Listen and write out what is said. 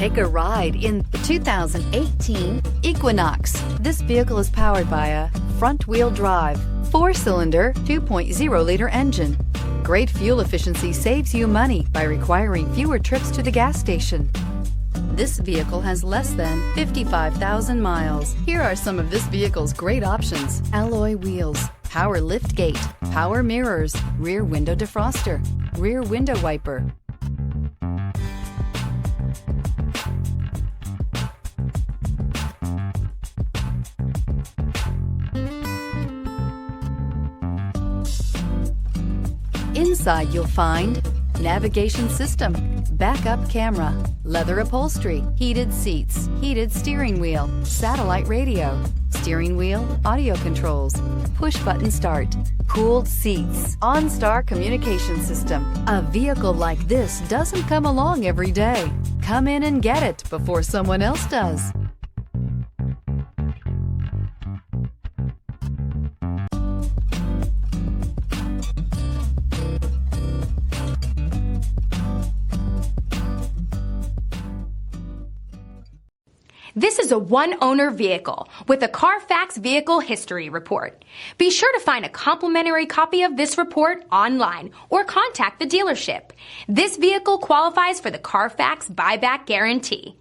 Take a ride in the 2018 Equinox. This vehicle is powered by a front-wheel drive, 4-cylinder, 2.0-liter engine. Great fuel efficiency saves you money by requiring fewer trips to the gas station. This vehicle has less than 55,000 miles. Here are some of this vehicle's great options: alloy wheels, power liftgate, power mirrors, rear window defroster, rear window wiper. Inside you'll find navigation system, backup camera, leather upholstery, heated seats, heated steering wheel, satellite radio, steering wheel audio controls, push button start, cooled seats, OnStar communication system. A vehicle like this doesn't come along every day. Come in and get it before someone else does. This is a one-owner vehicle with a CARFAX Vehicle History Report. Be sure to find a complimentary copy of this report online or contact the dealership. This vehicle qualifies for the CARFAX Buyback Guarantee.